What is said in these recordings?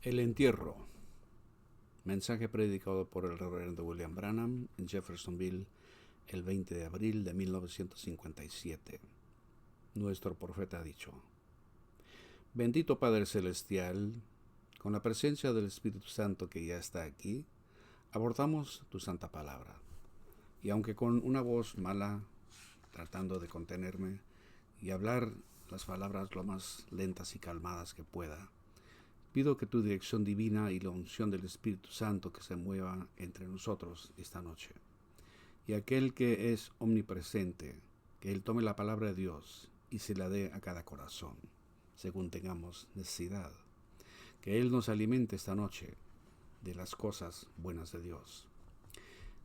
El entierro. Mensaje predicado por el reverendo William Branham en Jeffersonville el 20 de abril de 1957. Nuestro profeta ha dicho: Bendito Padre Celestial, con la presencia del Espíritu Santo que ya está aquí, abordamos tu santa palabra. Y aunque con una voz mala, tratando de contenerme y hablar las palabras lo más lentas y calmadas que pueda, pido que tu dirección divina y la unción del Espíritu Santo que se mueva entre nosotros esta noche. Y aquel que es omnipresente, que Él tome la palabra de Dios y se la dé a cada corazón, según tengamos necesidad. Que Él nos alimente esta noche de las cosas buenas de Dios.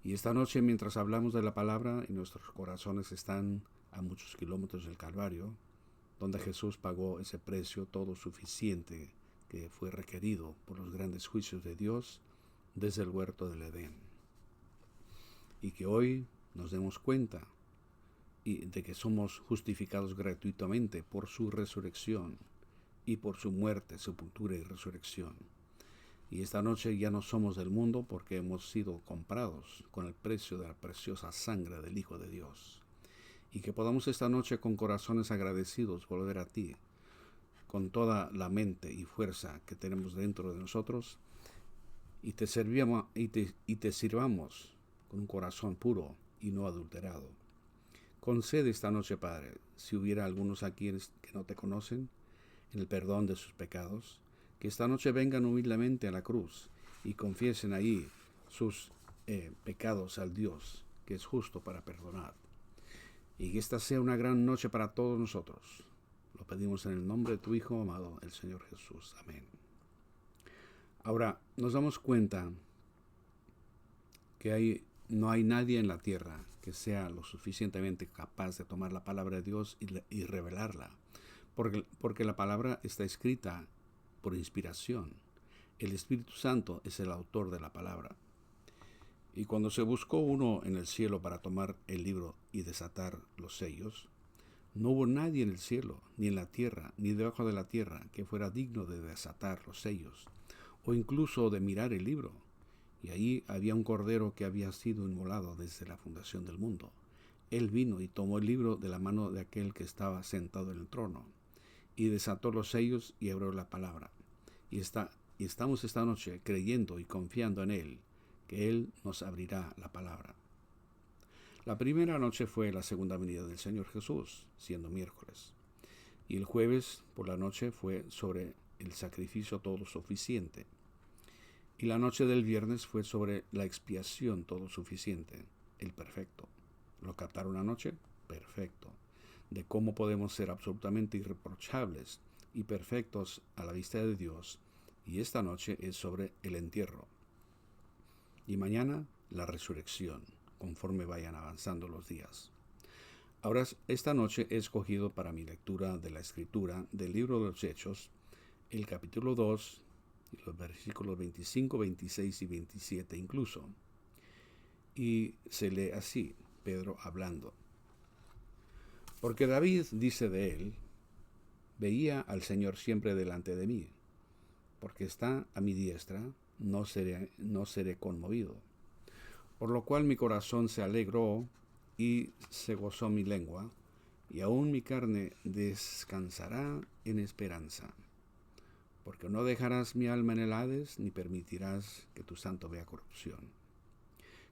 Y esta noche, mientras hablamos de la palabra y nuestros corazones están a muchos kilómetros del Calvario, donde Jesús pagó ese precio todo suficiente que fue requerido por los grandes juicios de Dios desde el huerto del Edén. Y que hoy nos demos cuenta de que somos justificados gratuitamente por su resurrección y por su muerte, sepultura y resurrección. Y esta noche ya no somos del mundo porque hemos sido comprados con el precio de la preciosa sangre del Hijo de Dios. Y que podamos esta noche con corazones agradecidos volver a ti, con toda la mente y fuerza que tenemos dentro de nosotros, y te sirvamos con un corazón puro y no adulterado. Concede esta noche, Padre, si hubiera algunos aquí que no te conocen, en el perdón de sus pecados, que esta noche vengan humildemente a la cruz y confiesen ahí sus pecados al Dios, que es justo para perdonar. Y que esta sea una gran noche para todos nosotros. Lo pedimos en el nombre de tu Hijo amado, el Señor Jesús. Amén. Ahora, nos damos cuenta que no hay nadie en la tierra que sea lo suficientemente capaz de tomar la palabra de Dios y revelarla. Porque la palabra está escrita por inspiración. El Espíritu Santo es el autor de la palabra. Y cuando se buscó uno en el cielo para tomar el libro y desatar los sellos, no hubo nadie en el cielo, ni en la tierra, ni debajo de la tierra, que fuera digno de desatar los sellos, o incluso de mirar el libro. Y allí había un cordero que había sido inmolado desde la fundación del mundo. Él vino y tomó el libro de la mano de aquel que estaba sentado en el trono, y desató los sellos y abrió la palabra. Y estamos esta noche creyendo y confiando en Él, que Él nos abrirá la palabra. La primera noche fue la segunda venida del Señor Jesús, siendo miércoles. Y el jueves por la noche fue sobre el sacrificio todo suficiente. Y la noche del viernes fue sobre la expiación todo suficiente, el perfecto. ¿Lo captaron anoche? Perfecto. De cómo podemos ser absolutamente irreprochables y perfectos a la vista de Dios. Y esta noche es sobre el entierro. Y mañana la resurrección, conforme vayan avanzando los días. Ahora, esta noche he escogido para mi lectura de la Escritura del libro de los Hechos, el capítulo 2, y los versículos 25, 26 y 27 incluso. Y se lee así, Pedro hablando. Porque David dice de él: veía al Señor siempre delante de mí, porque está a mi diestra, no seré conmovido. Por lo cual mi corazón se alegró y se gozó mi lengua, y aún mi carne descansará en esperanza. Porque no dejarás mi alma en el Hades, ni permitirás que tu santo vea corrupción.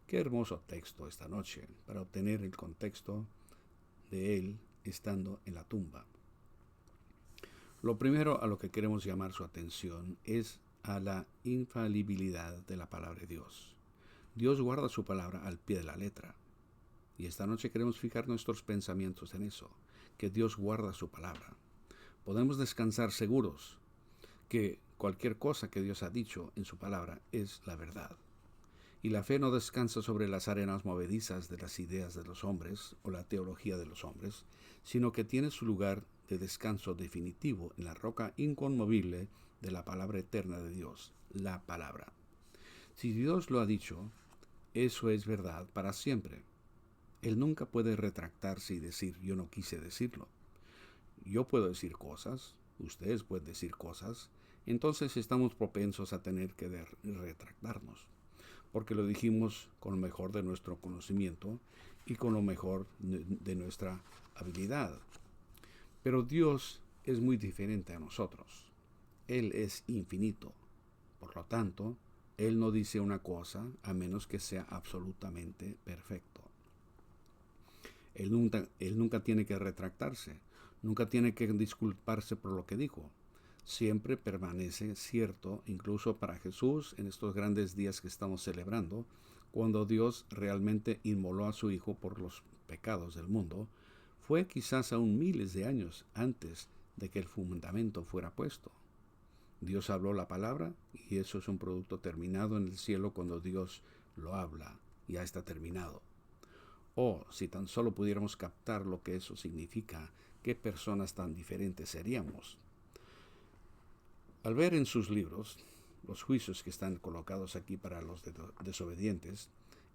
Qué hermoso texto esta noche, para obtener el contexto de él estando en la tumba. Lo primero a lo que queremos llamar su atención es a la infalibilidad de la palabra de Dios. Dios guarda su palabra al pie de la letra. Y esta noche queremos fijar nuestros pensamientos en eso, que Dios guarda su palabra. Podemos descansar seguros que cualquier cosa que Dios ha dicho en su palabra es la verdad. Y la fe no descansa sobre las arenas movedizas de las ideas de los hombres o la teología de los hombres, sino que tiene su lugar de descanso definitivo en la roca inconmovible de la palabra eterna de Dios, la palabra. Si Dios lo ha dicho, eso es verdad para siempre. Él nunca puede retractarse y decir: yo no quise decirlo. Yo puedo decir cosas, ustedes pueden decir cosas, entonces estamos propensos a tener que retractarnos, porque lo dijimos con lo mejor de nuestro conocimiento y con lo mejor de nuestra habilidad. Pero Dios es muy diferente a nosotros. Él es infinito. Por lo tanto, Él no dice una cosa a menos que sea absolutamente perfecto. Él nunca tiene que retractarse, nunca tiene que disculparse por lo que dijo. Siempre permanece cierto, incluso para Jesús en estos grandes días que estamos celebrando, cuando Dios realmente inmoló a su Hijo por los pecados del mundo, fue quizás aún miles de años antes de que el fundamento fuera puesto. Dios habló la palabra y eso es un producto terminado en el cielo cuando Dios lo habla, ya está terminado. Oh, si tan solo pudiéramos captar lo que eso significa, qué personas tan diferentes seríamos. Al ver en sus libros los juicios que están colocados aquí para los desobedientes,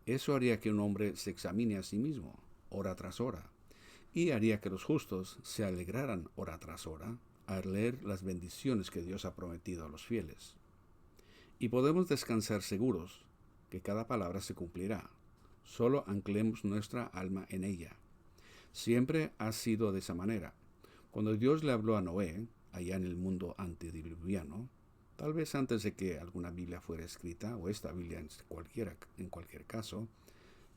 eso haría que un hombre se examine a sí mismo, hora tras hora, y haría que los justos se alegraran hora tras hora al leer las bendiciones que Dios ha prometido a los fieles. Y podemos descansar seguros que cada palabra se cumplirá. Solo anclemos nuestra alma en ella. Siempre ha sido de esa manera. Cuando Dios le habló a Noé, allá en el mundo antediluviano, tal vez antes de que alguna Biblia fuera escrita, o esta Biblia en cualquier caso,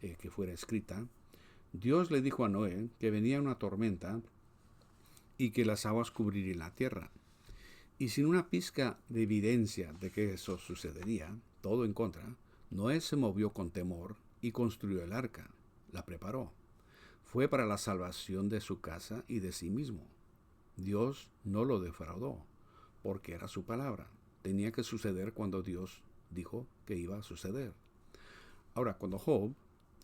que fuera escrita, Dios le dijo a Noé que venía una tormenta y que las aguas cubrirían la tierra. Y sin una pizca de evidencia de que eso sucedería, todo en contra, Noé se movió con temor y construyó el arca, la preparó. Fue para la salvación de su casa y de sí mismo. Dios no lo defraudó, porque era su palabra. Tenía que suceder cuando Dios dijo que iba a suceder. Ahora, cuando Job,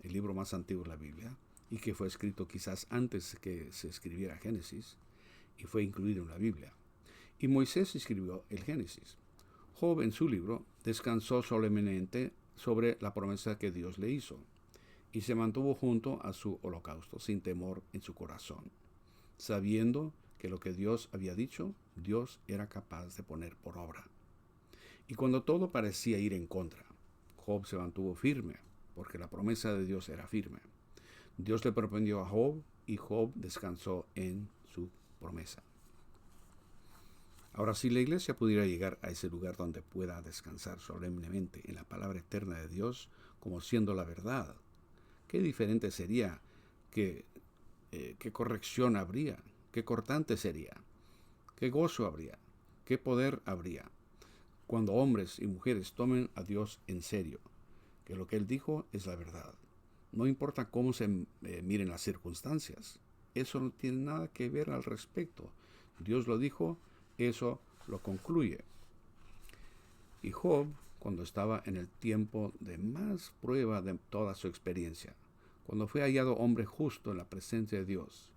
el libro más antiguo de la Biblia, y que fue escrito quizás antes que se escribiera Génesis, y fue incluido en la Biblia, y Moisés escribió el Génesis, Job en su libro descansó solemnemente sobre la promesa que Dios le hizo, y se mantuvo junto a su holocausto sin temor en su corazón, sabiendo que lo que Dios había dicho, Dios era capaz de poner por obra. Y cuando todo parecía ir en contra, Job se mantuvo firme, porque la promesa de Dios era firme. Dios le prometió a Job y Job descansó en su promesa. Ahora, si la iglesia pudiera llegar a ese lugar donde pueda descansar solemnemente en la palabra eterna de Dios como siendo la verdad, qué diferente sería, qué corrección habría, qué cortante sería, qué gozo habría, qué poder habría, cuando hombres y mujeres tomen a Dios en serio, que lo que Él dijo es la verdad. No importa cómo se miren las circunstancias, eso no tiene nada que ver al respecto. Dios lo dijo, eso lo concluye. Y Job, cuando estaba en el tiempo de más prueba de toda su experiencia, cuando fue hallado hombre justo en la presencia de Dios,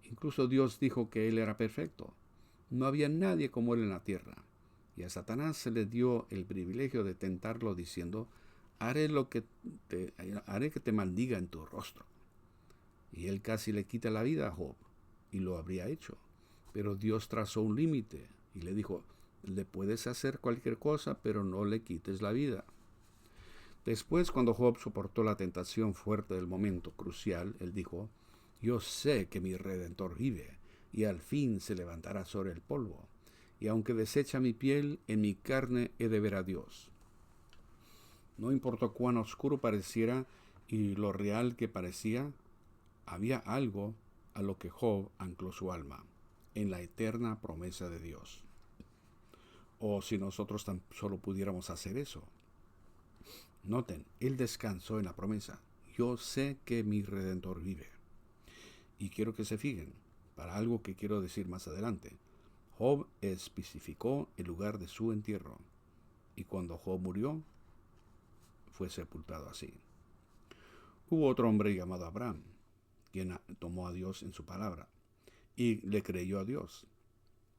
incluso Dios dijo que él era perfecto. No había nadie como él en la tierra. Y a Satanás se le dio el privilegio de tentarlo diciendo, haré que te maldiga en tu rostro. Y él casi le quita la vida a Job, y lo habría hecho. Pero Dios trazó un límite y le dijo, le puedes hacer cualquier cosa, pero no le quites la vida. Después, cuando Job soportó la tentación fuerte del momento crucial, él dijo, yo sé que mi Redentor vive, y al fin se levantará sobre el polvo. Y aunque desecha mi piel, en mi carne he de ver a Dios. No importa cuán oscuro pareciera y lo real que parecía, había algo a lo que Job ancló su alma, en la eterna promesa de Dios. O si nosotros tan solo pudiéramos hacer eso. Noten, él descansó en la promesa. Yo sé que mi Redentor vive. Y quiero que se fijen, para algo que quiero decir más adelante. Job especificó el lugar de su entierro. Y cuando Job murió, fue sepultado así. Hubo otro hombre llamado Abraham, quien tomó a Dios en su palabra y le creyó a Dios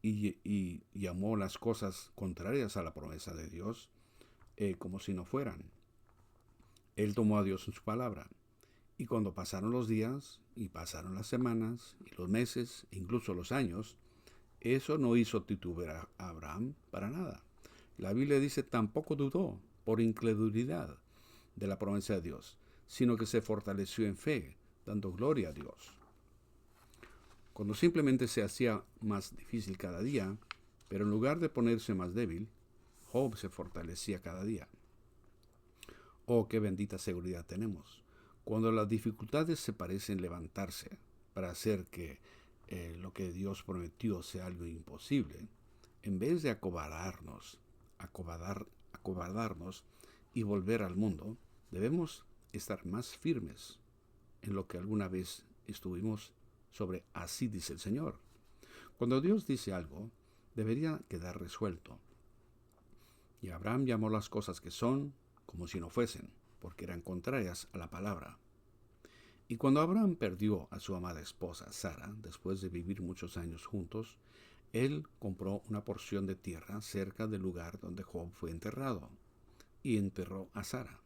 y llamó las cosas contrarias a la promesa de Dios como si no fueran. Él tomó a Dios en su palabra. Y cuando pasaron los días y pasaron las semanas y los meses e incluso los años, Eso no hizo titubear a Abraham para nada. La Biblia dice tampoco dudó por incredulidad de la promesa de Dios, sino que se fortaleció en fe, dando gloria a Dios. Cuando simplemente se hacía más difícil cada día, pero en lugar de ponerse más débil, Job se fortalecía cada día. Oh, qué bendita seguridad tenemos. Cuando las dificultades se parecen levantarse para hacer que lo que Dios prometió sea algo imposible, en vez de acobardarnos y volver al mundo, debemos estar más firmes en lo que alguna vez estuvimos sobre así dice el Señor. Cuando Dios dice algo, debería quedar resuelto. Y Abraham llamó las cosas que son como si no fuesen, porque eran contrarias a la palabra. Y cuando Abraham perdió a su amada esposa Sara, después de vivir muchos años juntos, él compró una porción de tierra cerca del lugar donde Job fue enterrado, y enterró a Sara.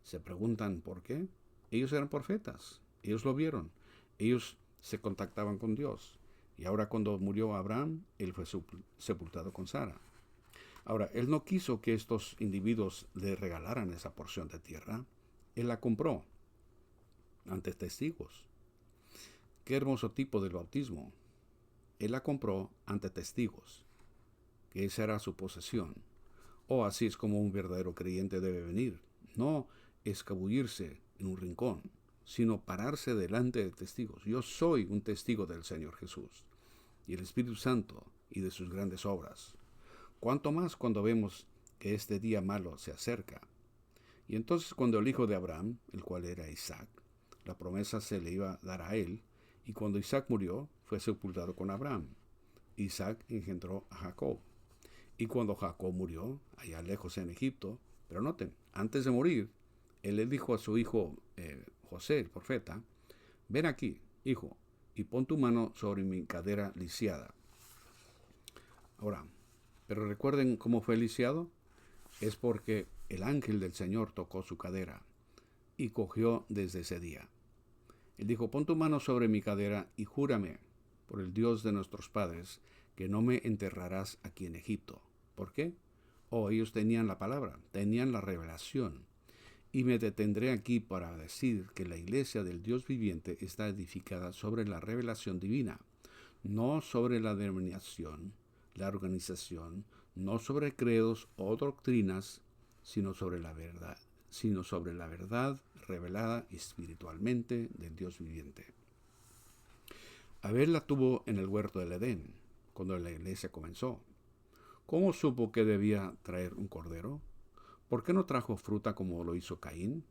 Se preguntan por qué. Ellos eran profetas, ellos lo vieron, ellos se contactaban con Dios. Y ahora cuando murió Abraham, él fue sepultado con Sara. Ahora, él no quiso que estos individuos le regalaran esa porción de tierra. Él la compró ante testigos. Qué hermoso tipo del bautismo. Él la compró ante testigos, que esa era su posesión. Así es como un verdadero creyente debe venir. No escabullirse en un rincón, sino pararse delante de testigos. Yo soy un testigo del Señor Jesús y el Espíritu Santo y de sus grandes obras. Cuanto más cuando vemos que este día malo se acerca. Y entonces cuando el hijo de Abraham, el cual era Isaac, la promesa se le iba a dar a él, y cuando Isaac murió, fue sepultado con Abraham. Isaac engendró a Jacob. Y cuando Jacob murió, allá lejos en Egipto, pero noten, antes de morir, él le dijo a su hijo José, el profeta, ven aquí, hijo, y pon tu mano sobre mi cadera lisiada. Ahora, pero recuerden cómo fue lisiado. Es porque el ángel del Señor tocó su cadera y cogió desde ese día. Él dijo, pon tu mano sobre mi cadera y júrame por el Dios de nuestros padres que no me enterrarás aquí en Egipto. ¿Por qué? Ellos tenían la palabra, tenían la revelación. Y me detendré aquí para decir que la iglesia del Dios viviente está edificada sobre la revelación divina, no sobre la denominación, la organización, no sobre credos o doctrinas, sino sobre la verdad revelada espiritualmente del Dios viviente. Abel la tuvo en el huerto del Edén, cuando la iglesia comenzó. ¿Cómo supo que debía traer un cordero? ¿Por qué no trajo fruta como lo hizo Caín?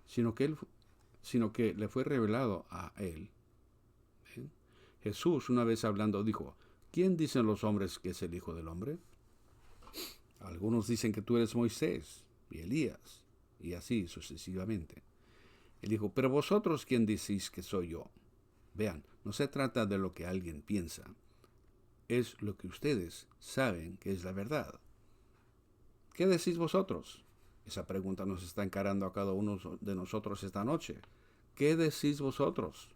Sino que le fue revelado a él. Jesús, una vez hablando, dijo, ¿quién dicen los hombres que es el Hijo del Hombre? Algunos dicen que tú eres Moisés y Elías, y así sucesivamente. Él dijo, pero vosotros, ¿quién decís que soy yo? Vean, no se trata de lo que alguien piensa, es lo que ustedes saben que es la verdad. ¿Qué decís vosotros? Esa pregunta nos está encarando a cada uno de nosotros esta noche. ¿Qué decís vosotros?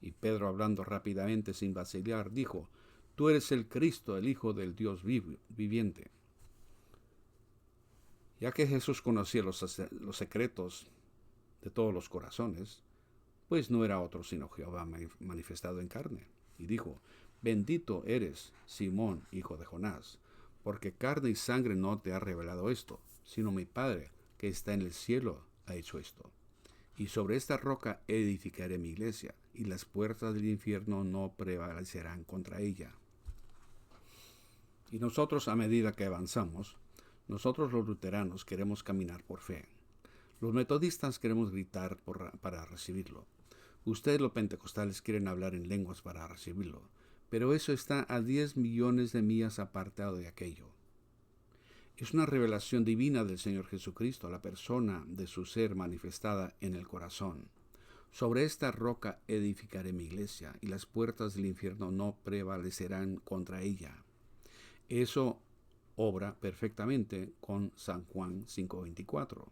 Y Pedro, hablando rápidamente sin vacilar, dijo, tú eres el Cristo, el Hijo del Dios viviente. Ya que Jesús conocía los secretos de todos los corazones, pues no era otro sino Jehová manifestado en carne. Y dijo, bendito eres, Simón, hijo de Jonás, porque carne y sangre no te ha revelado esto, sino mi Padre, que está en el cielo, ha hecho esto. Y sobre esta roca edificaré mi iglesia, y las puertas del infierno no prevalecerán contra ella. Y nosotros, a medida que avanzamos, nosotros los luteranos queremos caminar por fe. Los metodistas queremos gritar para recibirlo. Ustedes los pentecostales quieren hablar en lenguas para recibirlo. Pero eso está a 10 millones de millas apartado de aquello. Es una revelación divina del Señor Jesucristo, la persona de su ser manifestada en el corazón. Sobre esta roca edificaré mi iglesia, y las puertas del infierno no prevalecerán contra ella. Eso obra perfectamente con San Juan 5:24.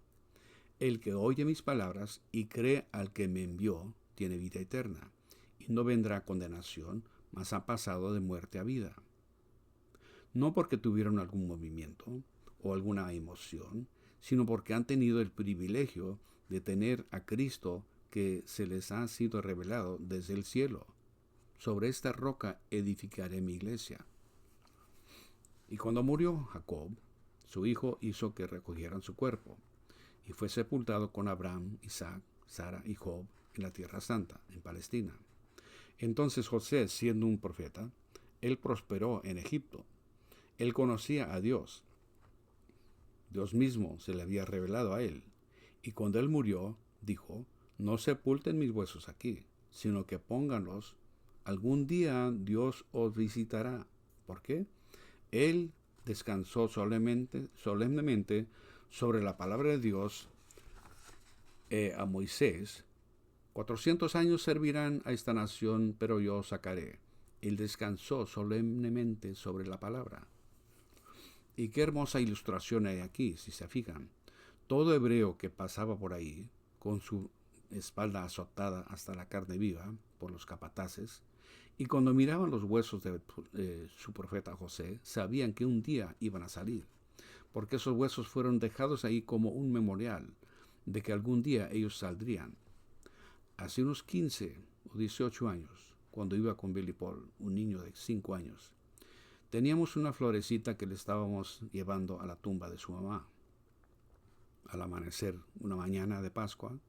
El que oye mis palabras y cree al que me envió, tiene vida eterna, y no vendrá condenación, mas han pasado de muerte a vida. No porque tuvieron algún movimiento o alguna emoción, sino porque han tenido el privilegio de tener a Cristo que se les ha sido revelado desde el cielo. Sobre esta roca edificaré mi iglesia. Y cuando murió Jacob, su hijo hizo que recogieran su cuerpo, y fue sepultado con Abraham, Isaac, Sara y Job en la Tierra Santa, en Palestina. Entonces José, siendo un profeta, él prosperó en Egipto. Él conocía a Dios. Dios mismo se le había revelado a él. Y cuando él murió, dijo, no sepulten mis huesos aquí, sino que pónganlos. Algún día Dios os visitará. ¿Por qué? Él descansó solemnemente sobre la palabra de Dios a Moisés. 400 años servirán a esta nación, pero yo os sacaré. Él descansó solemnemente sobre la palabra. Y qué hermosa ilustración hay aquí, si se fijan. Todo hebreo que pasaba por ahí, con su espalda azotada hasta la carne viva por los capataces, y cuando miraban los huesos de su profeta José, sabían que un día iban a salir, porque esos huesos fueron dejados ahí como un memorial de que algún día ellos saldrían. Hace unos 15 o 18 años, cuando iba con Billy Paul, un niño de 5 años, teníamos una florecita que le estábamos llevando a la tumba de su mamá. Al amanecer, una mañana de Pascua,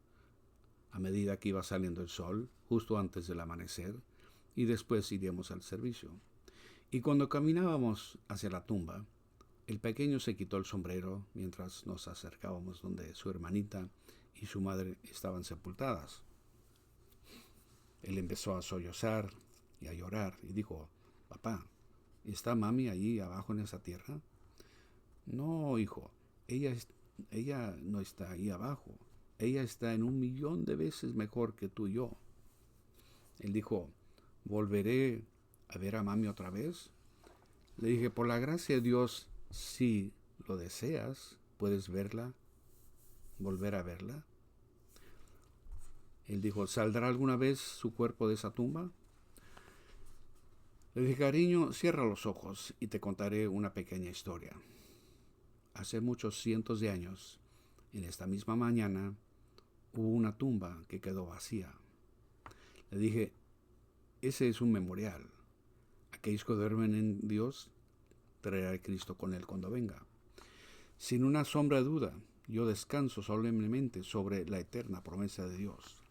a medida que iba saliendo el sol, justo antes del amanecer, y después iríamos al servicio. Y cuando caminábamos hacia la tumba, el pequeño se quitó el sombrero mientras nos acercábamos donde su hermanita y su madre estaban sepultadas. Él empezó a sollozar y a llorar y dijo, papá, ¿está mami allí abajo en esa tierra? No, hijo, ella no está ahí abajo. Ella está en 1,000,000 de veces mejor que tú y yo. Él dijo, ¿volveré a ver a mami otra vez? Le dije, por la gracia de Dios, si lo deseas, puedes verla, volver a verla. Él dijo, ¿saldrá alguna vez su cuerpo de esa tumba? Le dije, cariño, cierra los ojos y te contaré una pequeña historia. Hace muchos cientos de años, en esta misma mañana, hubo una tumba que quedó vacía. Le dije, ese es un memorial. Aquellos que duermen en Dios, traerá a Cristo con él cuando venga. Sin una sombra de duda, yo descanso solemnemente sobre la eterna promesa de Dios.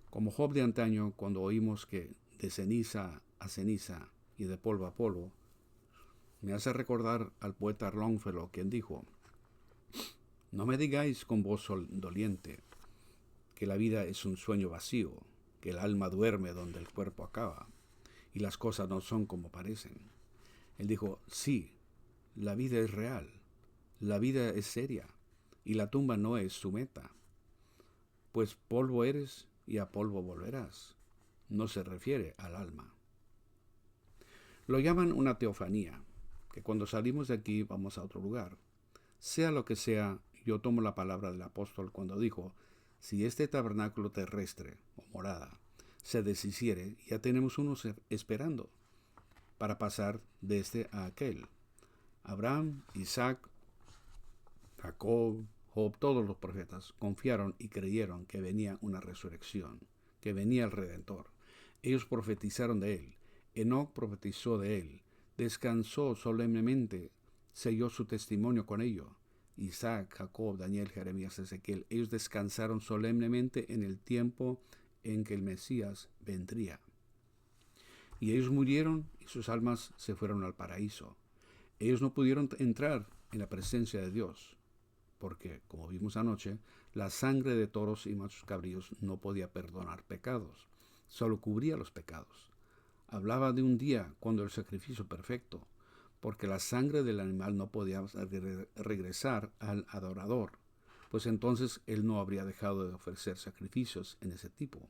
Como Job de antaño, cuando oímos que de ceniza a ceniza y de polvo a polvo, me hace recordar al poeta Longfellow, quien dijo, no me digáis con voz doliente que la vida es un sueño vacío, que el alma duerme donde el cuerpo acaba, y las cosas no son como parecen. Él dijo, sí, la vida es real, la vida es seria, y la tumba no es su meta, pues polvo eres y a polvo volverás. No se refiere al alma. Lo llaman una teofanía, que cuando salimos de aquí vamos a otro lugar. Sea lo que sea, yo tomo la palabra del apóstol cuando dijo, si este tabernáculo terrestre o morada se deshiciere, ya tenemos unos esperando para pasar de este a aquel. Abraham, Isaac, Jacob, Job, todos los profetas confiaron y creyeron que venía una resurrección, que venía el Redentor. Ellos profetizaron de él. Enoc profetizó de él. Descansó solemnemente, selló su testimonio con ello. Isaac, Jacob, Daniel, Jeremías, Ezequiel, ellos descansaron solemnemente en el tiempo en que el Mesías vendría. Y ellos murieron y sus almas se fueron al paraíso. Ellos no pudieron entrar en la presencia de Dios, porque, como vimos anoche, la sangre de toros y machos cabríos no podía perdonar pecados, solo cubría los pecados. Hablaba de un día cuando el sacrificio perfecto, porque la sangre del animal no podía regresar al adorador, pues entonces él no habría dejado de ofrecer sacrificios en ese tipo.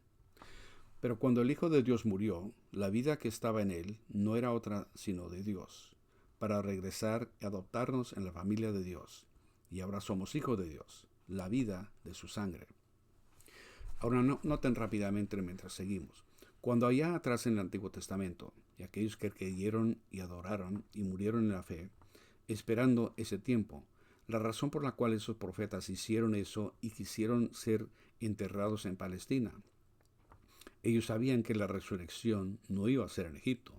Pero cuando el Hijo de Dios murió, la vida que estaba en él no era otra sino de Dios, para regresar y adoptarnos en la familia de Dios. Y ahora somos hijos de Dios, la vida de su sangre. Ahora noten rápidamente mientras seguimos. Cuando allá atrás en el Antiguo Testamento, y aquellos que creyeron y adoraron y murieron en la fe, esperando ese tiempo, la razón por la cual esos profetas hicieron eso y quisieron ser enterrados en Palestina. Ellos sabían que la resurrección no iba a ser en Egipto,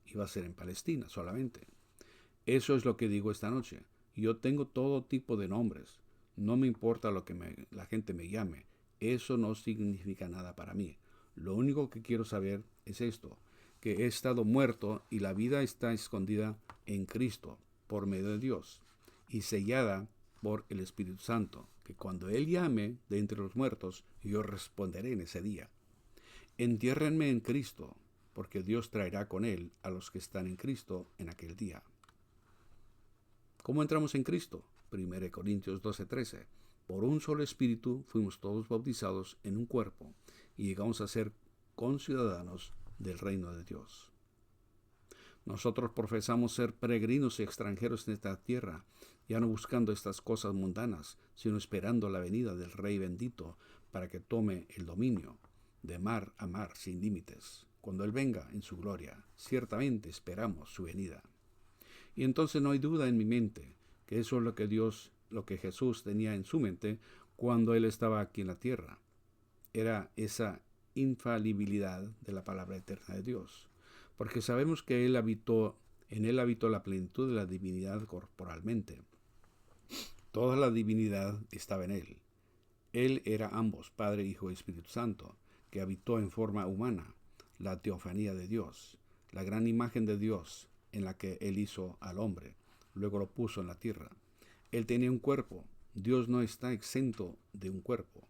iba a ser en Palestina solamente. Eso es lo que digo esta noche. Yo tengo todo tipo de nombres. No me importa lo que la gente me llame. Eso no significa nada para mí. Lo único que quiero saber es esto, que he estado muerto y la vida está escondida en Cristo por medio de Dios y sellada por el Espíritu Santo, que cuando Él llame de entre los muertos, yo responderé en ese día. Entiérrenme en Cristo, porque Dios traerá con Él a los que están en Cristo en aquel día. ¿Cómo entramos en Cristo? 1 Corintios 12:13. Por un solo espíritu fuimos todos bautizados en un cuerpo y llegamos a ser conciudadanos del reino de Dios. Nosotros profesamos ser peregrinos y extranjeros en esta tierra, ya no buscando estas cosas mundanas, sino esperando la venida del Rey bendito para que tome el dominio de mar a mar sin límites. Cuando Él venga en su gloria, ciertamente esperamos su venida. Y entonces no hay duda en mi mente que eso es lo que Jesús tenía en su mente cuando Él estaba aquí en la tierra. Era esa infalibilidad de la palabra eterna de Dios. Porque sabemos que en Él habitó la plenitud de la divinidad corporalmente. Toda la divinidad estaba en Él. Él era ambos, Padre, Hijo y Espíritu Santo, que habitó en forma humana, la teofanía de Dios, la gran imagen de Dios, en la que Él hizo al hombre, luego lo puso en la tierra. Él tenía un cuerpo. Dios no está exento de un cuerpo.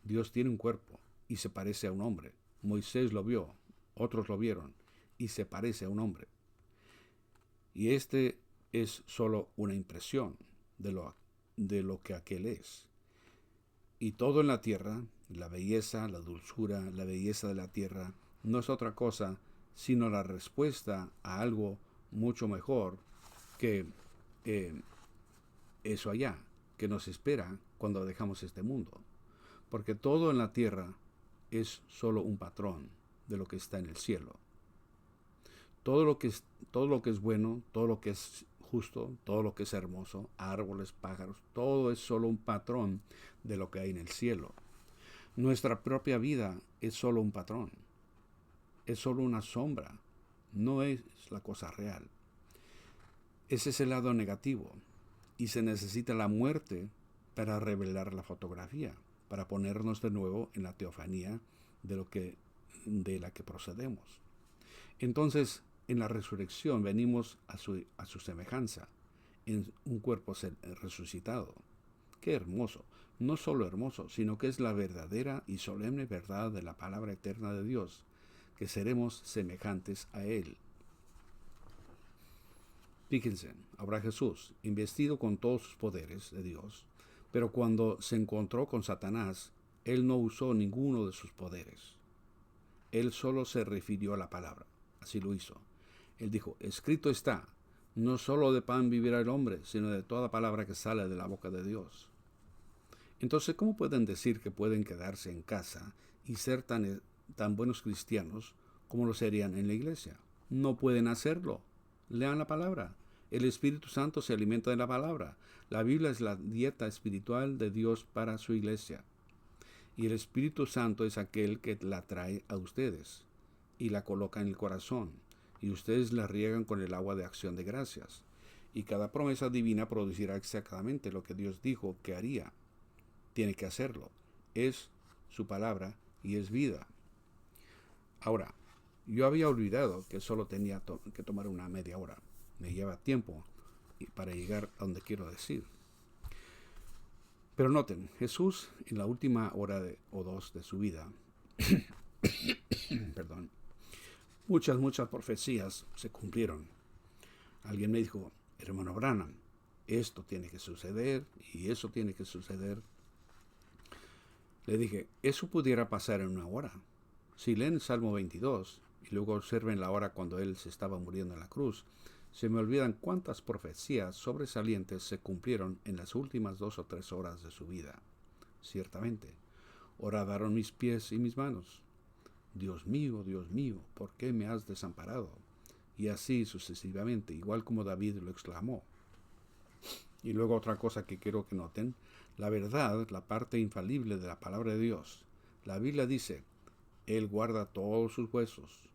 Dios tiene un cuerpo y se parece a un hombre. Moisés lo vio, otros lo vieron y se parece a un hombre. Y este es solo una impresión de lo que aquel es. Y todo en la tierra, la belleza, la dulzura, la belleza de la tierra, no es otra cosa sino la respuesta a algo mucho mejor que eso allá, que nos espera cuando dejamos este mundo. Porque todo en la tierra es solo un patrón de lo que está en el cielo. Todo lo que es bueno, todo lo que es justo, todo lo que es hermoso, árboles, pájaros, todo es solo un patrón de lo que hay en el cielo. Nuestra propia vida es solo un patrón, es solo una sombra, no es la cosa real. Ese es el lado negativo y se necesita la muerte para revelar la fotografía, para ponernos de nuevo en la teofanía de la que procedemos. Entonces, en la resurrección venimos a su semejanza, en un cuerpo resucitado. ¡Qué hermoso! No solo hermoso, sino que es la verdadera y solemne verdad de la palabra eterna de Dios, que seremos semejantes a Él. Fíjense, ahora Jesús, investido con todos sus poderes de Dios, pero cuando se encontró con Satanás, Él no usó ninguno de sus poderes. Él solo se refirió a la palabra. Así lo hizo. Él dijo, escrito está, no solo de pan vivirá el hombre, sino de toda palabra que sale de la boca de Dios. Entonces, ¿cómo pueden decir que pueden quedarse en casa y ser tan buenos cristianos como lo serían en la iglesia? No pueden hacerlo. Lean la palabra. El Espíritu Santo se alimenta de la palabra. La Biblia es la dieta espiritual de Dios para su iglesia. Y el Espíritu Santo es aquel que la trae a ustedes y la coloca en el corazón. Y ustedes la riegan con el agua de acción de gracias. Y cada promesa divina producirá exactamente lo que Dios dijo que haría. Tiene que hacerlo. Es su palabra y es vida. Ahora, yo había olvidado que solo tenía que tomar una media hora. Me lleva tiempo para llegar a donde quiero decir. Pero noten, Jesús en la última hora o dos de su vida, perdón, muchas profecías se cumplieron. Alguien me dijo, hermano Branham, esto tiene que suceder y eso tiene que suceder. Le dije, eso pudiera pasar en una hora. Si leen el Salmo 22 y luego observen la hora cuando Él se estaba muriendo en la cruz, se me olvidan cuántas profecías sobresalientes se cumplieron en las últimas 2 o 3 horas de su vida. Ciertamente, horadaron mis pies y mis manos. Dios mío, ¿por qué me has desamparado? Y así sucesivamente, igual como David lo exclamó. Y luego otra cosa que quiero que noten, la verdad, la parte infalible de la palabra de Dios. La Biblia dice, Él guarda todos sus huesos,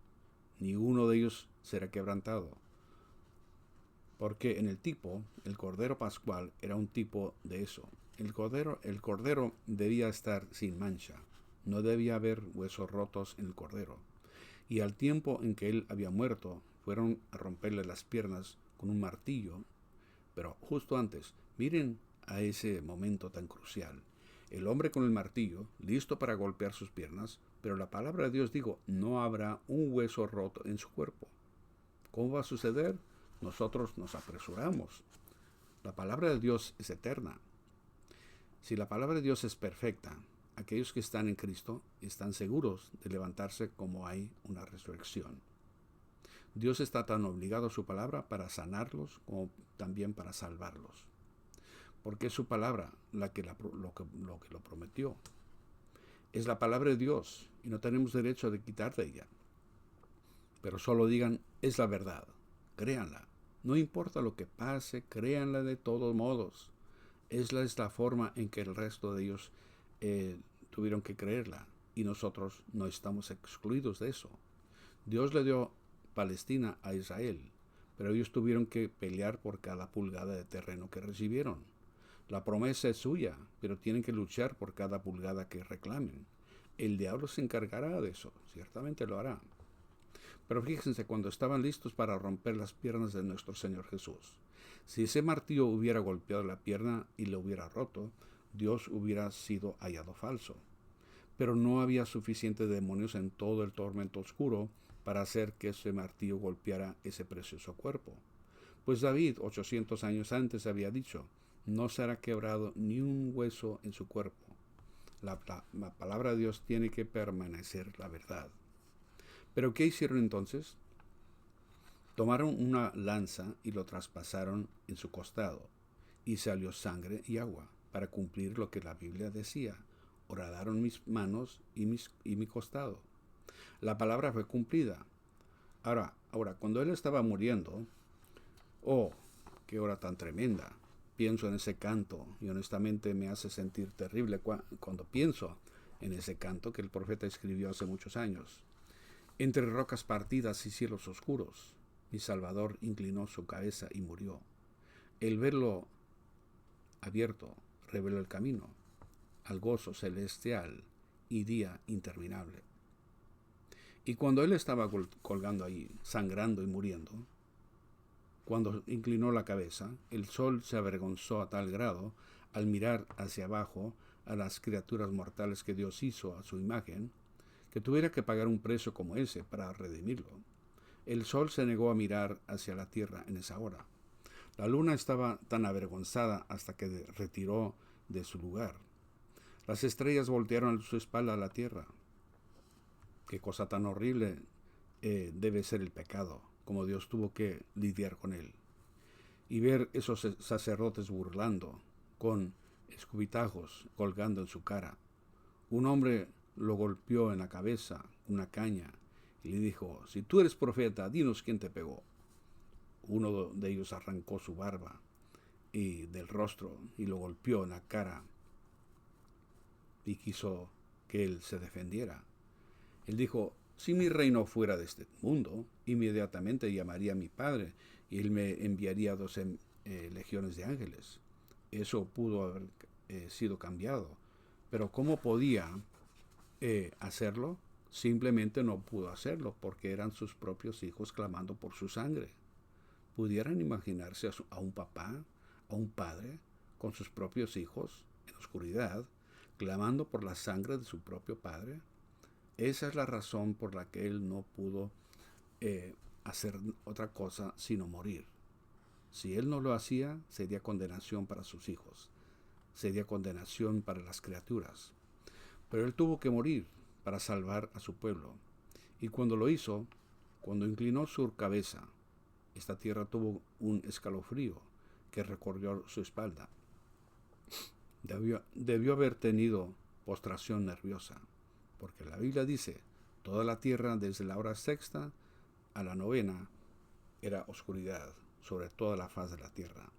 ni uno de ellos será quebrantado. Porque en el Cordero Pascual era un tipo de eso. El cordero debía estar sin mancha. No debía haber huesos rotos en el Cordero. Y al tiempo en que él había muerto, fueron a romperle las piernas con un martillo. Pero justo antes, miren a ese momento tan crucial. El hombre con el martillo, listo para golpear sus piernas, pero la palabra de Dios dijo, no habrá un hueso roto en su cuerpo. ¿Cómo va a suceder? Nosotros nos apresuramos. La palabra de Dios es eterna. Si la palabra de Dios es perfecta, aquellos que están en Cristo están seguros de levantarse como hay una resurrección. Dios está tan obligado a su palabra para sanarlos como también para salvarlos. Porque es su palabra lo que lo prometió. Es la palabra de Dios y no tenemos derecho de quitar de ella. Pero solo digan, es la verdad. Créanla. No importa lo que pase, créanla de todos modos. Esa es la forma en que el resto de ellos tuvieron que creerla. Y nosotros no estamos excluidos de eso. Dios le dio Palestina a Israel, pero ellos tuvieron que pelear por cada pulgada de terreno que recibieron. La promesa es suya, pero tienen que luchar por cada pulgada que reclamen. El diablo se encargará de eso, ciertamente lo hará. Pero fíjense, cuando estaban listos para romper las piernas de nuestro Señor Jesús, si ese martillo hubiera golpeado la pierna y lo hubiera roto, Dios hubiera sido hallado falso. Pero no había suficientes demonios en todo el tormento oscuro para hacer que ese martillo golpeara ese precioso cuerpo. Pues David, 800 años antes, había dicho, no será quebrado ni un hueso en su cuerpo. La palabra de Dios tiene que permanecer la verdad. ¿Pero qué hicieron entonces? Tomaron una lanza y lo traspasaron en su costado, y salió sangre y agua, para cumplir lo que la Biblia decía. Horadaron mis manos y mi costado. La palabra fue cumplida. Ahora, cuando él estaba muriendo, oh, qué hora tan tremenda. Pienso en ese canto y honestamente me hace sentir terrible cuando pienso en ese canto que el profeta escribió hace muchos años. Entre rocas partidas y cielos oscuros, mi Salvador inclinó su cabeza y murió. El verlo abierto reveló el camino al gozo celestial y día interminable. Y cuando él estaba colgando ahí, sangrando y muriendo, cuando inclinó la cabeza, el sol se avergonzó a tal grado al mirar hacia abajo a las criaturas mortales que Dios hizo a su imagen, que tuviera que pagar un precio como ese para redimirlo. El sol se negó a mirar hacia la tierra en esa hora. La luna estaba tan avergonzada hasta que retiró de su lugar. Las estrellas voltearon su espalda a la tierra. Qué cosa tan horrible debe ser el pecado, como Dios tuvo que lidiar con él. Y ver esos sacerdotes burlando, con escupitajos colgando en su cara. Un hombre lo golpeó en la cabeza, una caña, y le dijo, si tú eres profeta, dinos quién te pegó. Uno de ellos arrancó su barba y del rostro y lo golpeó en la cara y quiso que él se defendiera. Él dijo, si mi reino fuera de este mundo, inmediatamente llamaría a mi Padre y él me enviaría 12 legiones de ángeles. Eso pudo haber sido cambiado. Pero ¿cómo podía hacerlo? Simplemente no pudo hacerlo porque eran sus propios hijos clamando por su sangre. ¿Pudieran imaginarse a un papá, a un padre, con sus propios hijos en oscuridad, clamando por la sangre de su propio padre? Esa es la razón por la que él no pudo hacer otra cosa sino morir. Si él no lo hacía, sería condenación para sus hijos, sería condenación para las criaturas. Pero él tuvo que morir para salvar a su pueblo. Y cuando lo hizo, cuando inclinó su cabeza, esta tierra tuvo un escalofrío que recorrió su espalda. Debió haber tenido postración nerviosa, porque la Biblia dice, Toda la tierra, desde la hora sexta a la novena, era oscuridad sobre toda la faz de la tierra.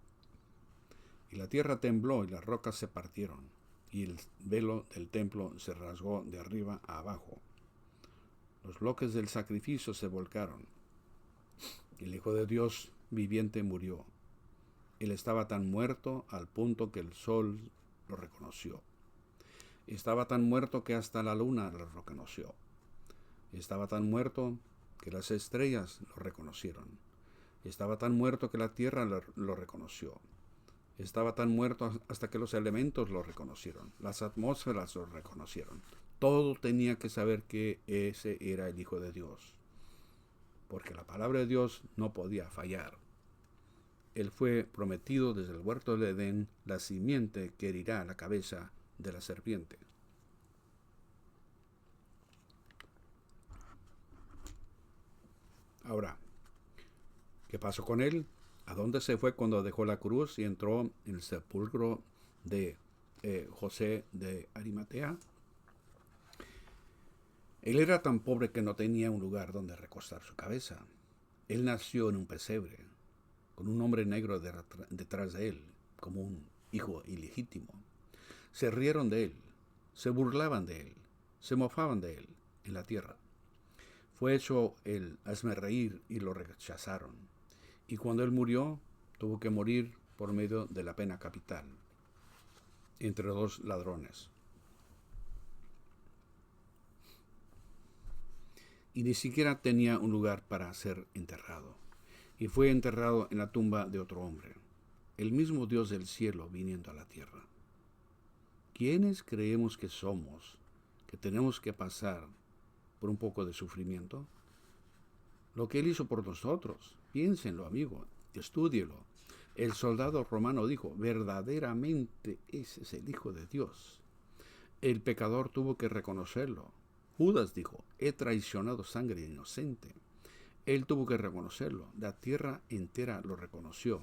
Y la tierra tembló y las rocas se partieron, y el velo del templo se rasgó de arriba a abajo. Los bloques del sacrificio se volcaron. El Hijo de Dios viviente murió. Él estaba tan muerto al punto que el sol lo reconoció. Estaba tan muerto que hasta la luna lo reconoció. Estaba tan muerto que las estrellas lo reconocieron. Estaba tan muerto que la tierra lo reconoció. Estaba tan muerto hasta que los elementos lo reconocieron. Las atmósferas lo reconocieron. Todo tenía que saber que ese era el Hijo de Dios. Porque la palabra de Dios no podía fallar. Él fue prometido desde el huerto del Edén, la simiente que herirá la cabeza de la serpiente. Ahora, ¿qué pasó con él? ¿A dónde se fue cuando dejó la cruz y entró en el sepulcro de José de Arimatea? Él era tan pobre que no tenía un lugar donde recostar su cabeza. Él nació en un pesebre, con un hombre negro detrás de él, como un hijo ilegítimo. Se rieron de él, se burlaban de él, se mofaban de él en la tierra. Fue hecho el hazmerreír y lo rechazaron. Y cuando él murió, tuvo que morir por medio de la pena capital, entre dos ladrones. Y ni siquiera tenía un lugar para ser enterrado. Y fue enterrado en la tumba de otro hombre, el mismo Dios del cielo viniendo a la tierra. ¿Quiénes creemos que somos, que tenemos que pasar por un poco de sufrimiento? Lo que Él hizo por nosotros, piénsenlo, amigo, estúdielo. El soldado romano dijo, verdaderamente ese es el Hijo de Dios. El pecador tuvo que reconocerlo. Judas dijo, he traicionado sangre inocente. Él tuvo que reconocerlo. La tierra entera lo reconoció.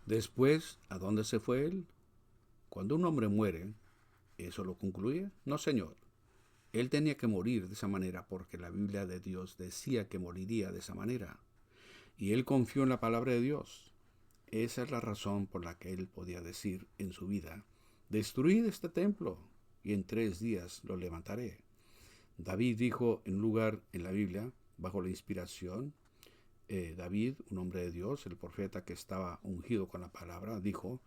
Después, ¿a dónde se fue él? Cuando un hombre muere, ¿eso lo concluye? No, señor. Él tenía que morir de esa manera porque la Biblia de Dios decía que moriría de esa manera. Y él confió en la palabra de Dios. Esa es la razón por la que él podía decir en su vida, destruid este templo y en 3 días lo levantaré. David dijo en un lugar en la Biblia, bajo la inspiración, David, un hombre de Dios, el profeta que estaba ungido con la palabra, dijo,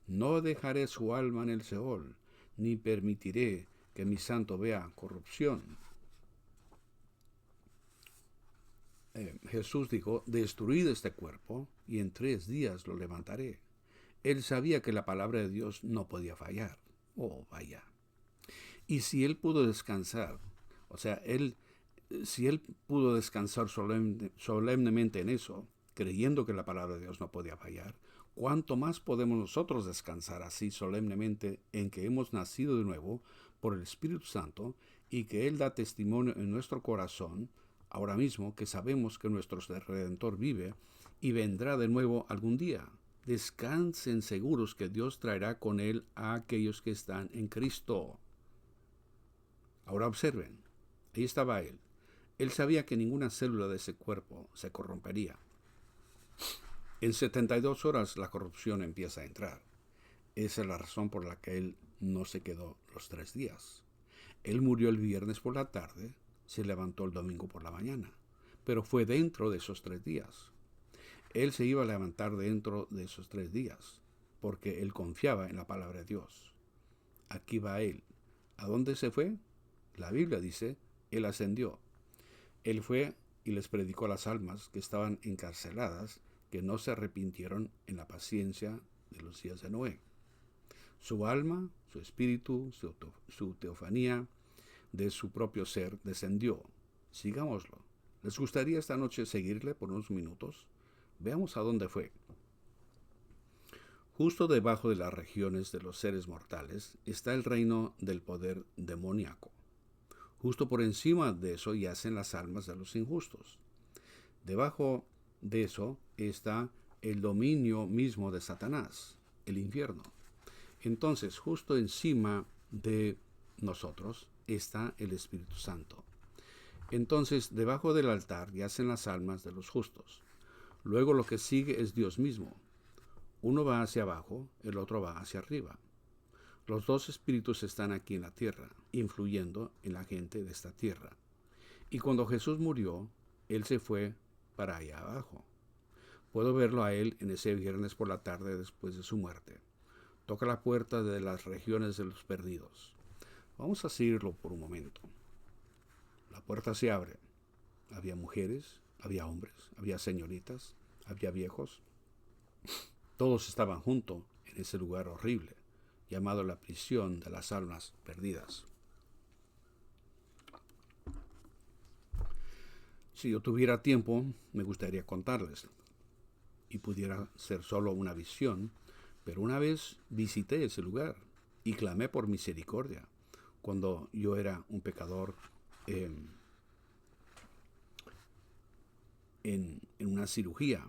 no dejaré su alma en el Seol, ni permitiré que mi santo vea corrupción. Jesús dijo, destruid este cuerpo y en 3 días lo levantaré. Él sabía que la palabra de Dios no podía fallar. Oh, vaya. Y si él pudo descansar, o sea, si él pudo descansar solemnemente en eso, creyendo que la palabra de Dios no podía fallar, ¿cuánto más podemos nosotros descansar así solemnemente en que hemos nacido de nuevo por el Espíritu Santo y que Él da testimonio en nuestro corazón, ahora mismo que sabemos que nuestro Redentor vive y vendrá de nuevo algún día? Descansen seguros que Dios traerá con Él a aquellos que están en Cristo. Ahora observen, ahí estaba Él. Él sabía que ninguna célula de ese cuerpo se corrompería. En 72 horas la corrupción empieza a entrar. Esa es la razón por la que Él no se quedó los 3 días. Él murió el viernes por la tarde, se levantó el domingo por la mañana, pero fue dentro de esos 3 días. Él se iba a levantar dentro de esos 3 días, porque Él confiaba en la palabra de Dios. Aquí va Él. ¿A dónde se fue? La Biblia dice, Él ascendió. Él fue y les predicó a las almas que estaban encarceladas, que no se arrepintieron en la paciencia de los días de Noé. Su alma, su espíritu, su teofanía de su propio ser descendió. Sigámoslo. ¿Les gustaría esta noche seguirle por unos minutos? Veamos a dónde fue. Justo debajo de las regiones de los seres mortales está el reino del poder demoníaco. Justo por encima de eso yacen las almas de los injustos. Debajo de eso está el dominio mismo de Satanás, el infierno. Entonces, justo encima de nosotros está el Espíritu Santo. Entonces, debajo del altar yacen las almas de los justos. Luego lo que sigue es Dios mismo. Uno va hacia abajo, el otro va hacia arriba. Los dos espíritus están aquí en la tierra, influyendo en la gente de esta tierra. Y cuando Jesús murió, Él se fue para allá abajo. Puedo verlo a Él en ese viernes por la tarde después de su muerte. Toca la puerta de las regiones de los perdidos. Vamos a seguirlo por un momento. La puerta se abre. Había mujeres, había hombres, había señoritas, había viejos. Todos estaban juntos en ese lugar horrible, llamado la prisión de las almas perdidas. Si yo tuviera tiempo, me gustaría contarles, y pudiera ser solo una visión, pero una vez visité ese lugar y clamé por misericordia cuando yo era un pecador en una cirugía.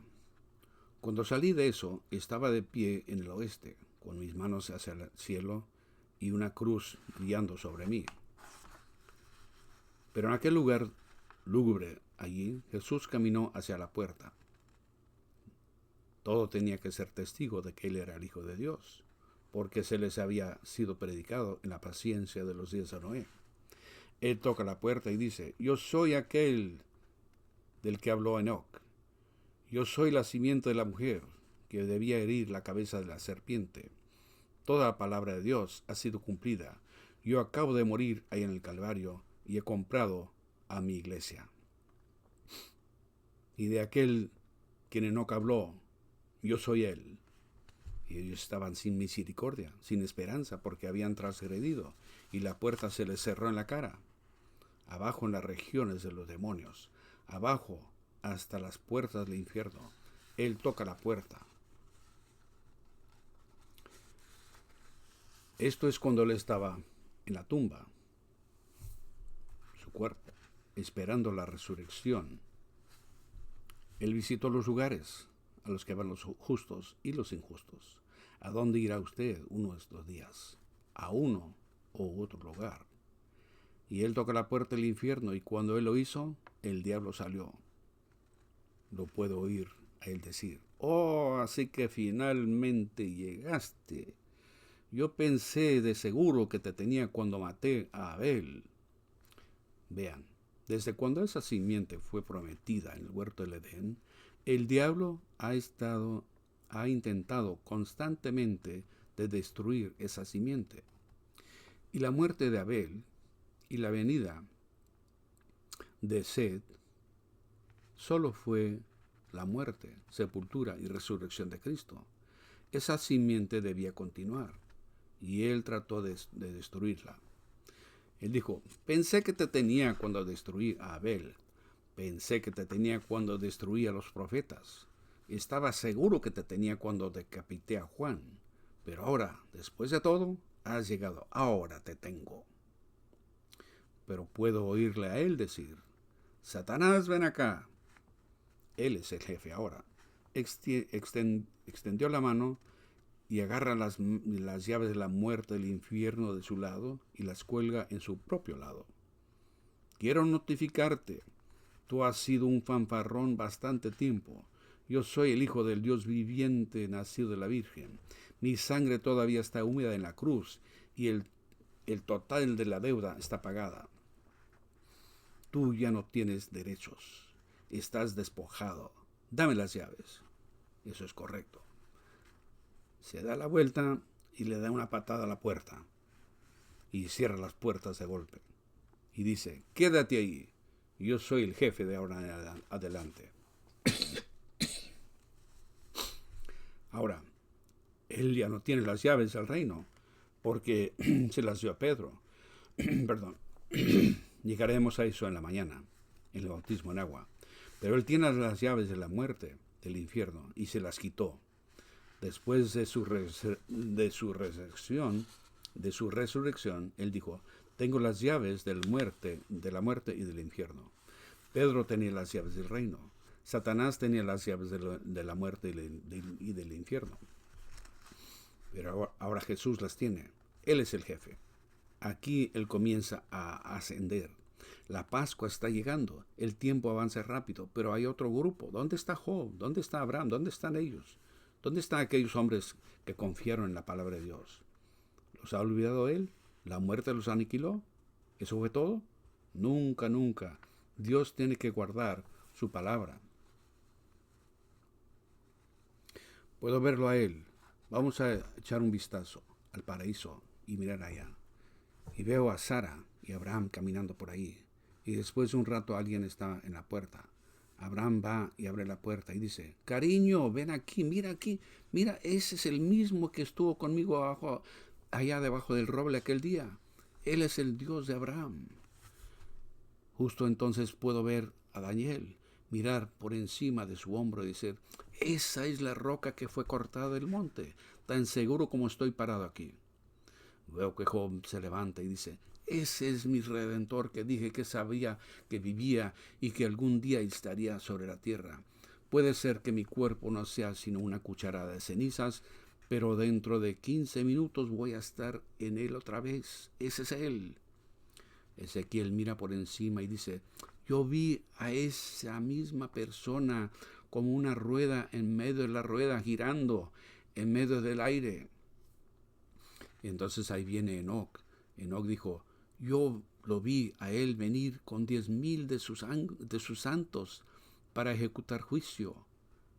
Cuando salí de eso, estaba de pie en el oeste, con mis manos hacia el cielo y una cruz brillando sobre mí. Pero en aquel lugar lúgubre, allí, Jesús caminó hacia la puerta. Todo tenía que ser testigo de que Él era el Hijo de Dios, porque se les había sido predicado en la paciencia de los días de Noé. Él toca la puerta y dice: yo soy aquel del que habló Enoc. Yo soy la simiente de la mujer que debía herir la cabeza de la serpiente. Toda la palabra de Dios ha sido cumplida. Yo acabo de morir ahí en el Calvario y he comprado a mi iglesia. Y de aquel quien Enoc habló, yo soy él. Y ellos estaban sin misericordia, sin esperanza, porque habían transgredido, y la puerta se les cerró en la cara. Abajo en las regiones de los demonios, abajo hasta las puertas del infierno, Él toca la puerta. Esto es cuando Él estaba en la tumba, su cuerpo, esperando la resurrección. Él visitó los lugares a los que van los justos y los injustos. ¿A dónde irá usted uno de estos días? ¿A uno u otro lugar? Y Él toca la puerta del infierno, y cuando Él lo hizo, el diablo salió. Lo puedo oír a Él decir: oh, así que finalmente llegaste. Yo pensé de seguro que te tenía cuando maté a Abel. Vean, desde cuando esa simiente fue prometida en el huerto del Edén, el diablo ha intentado constantemente de destruir esa simiente. Y la muerte de Abel y la venida de Seth solo fue la muerte, sepultura y resurrección de Cristo. Esa simiente debía continuar, y Él trató de destruirla. Él dijo: pensé que te tenía cuando destruí a Abel. Pensé que te tenía cuando destruí a los profetas. Estaba seguro que te tenía cuando decapité a Juan. Pero ahora, después de todo, has llegado. Ahora te tengo. Pero puedo oírle a él decir: Satanás, ven acá. Él es el jefe ahora. Extendió la mano y agarra las llaves de la muerte del infierno de su lado y las cuelga en su propio lado. Quiero notificarte: tú has sido un fanfarrón bastante tiempo. Yo soy el Hijo del Dios viviente, nacido de la Virgen. Mi sangre todavía está húmeda en la cruz, y el total de la deuda está pagada. Tú ya no tienes derechos. Estás despojado. Dame las llaves. Eso es correcto. Se da la vuelta y le da una patada a la puerta, y cierra las puertas de golpe. Y dice: quédate ahí. Yo soy el jefe de ahora en adelante. Ahora, él ya no tiene las llaves del reino, porque se las dio a Pedro. Perdón. Llegaremos a eso en la mañana, en el bautismo en agua. Pero él tiene las llaves de la muerte, del infierno, y se las quitó. Después de su resurrección, él dijo: tengo las llaves de la muerte y del infierno. Pedro tenía las llaves del reino. Satanás tenía las llaves de la muerte y del infierno. Pero ahora Jesús las tiene. Él es el jefe. aquí él comienza a ascender. La Pascua está llegando, el tiempo avanza rápido, pero hay otro grupo. ¿Dónde está Job? ¿Dónde está Abraham? ¿Dónde están ellos? ¿Dónde están aquellos hombres que confiaron en la palabra de Dios? ¿Los ha olvidado él? ¿La muerte los aniquiló? ¿Eso fue todo? Nunca, nunca. Dios tiene que guardar su palabra. Puedo verlo a él. Vamos a echar un vistazo al paraíso y mirar allá. Y veo a Sara y Abraham caminando por ahí. Y después de un rato alguien está en la puerta. Abraham va y abre la puerta y dice, cariño, ven aquí, mira, ese es el mismo que estuvo conmigo abajo, allá debajo del roble aquel día. Él es el Dios de Abraham. Justo entonces puedo ver a Daniel mirar por encima de su hombro y decir, esa es la roca que fue cortada del monte, tan seguro como estoy parado aquí. Veo que Job se levanta y dice, ese es mi Redentor que dije que sabía que vivía y que algún día estaría sobre la tierra. Puede ser que mi cuerpo no sea sino una cucharada de cenizas, pero dentro de 15 minutos voy a estar en él otra vez. Ese es él. Ezequiel mira por encima y dice, yo vi a esa misma persona como una rueda en medio de la rueda girando en medio del aire. Y entonces ahí viene Enoc. Enoc dijo, yo lo vi a él venir con 10,000 de sus santos para ejecutar juicio.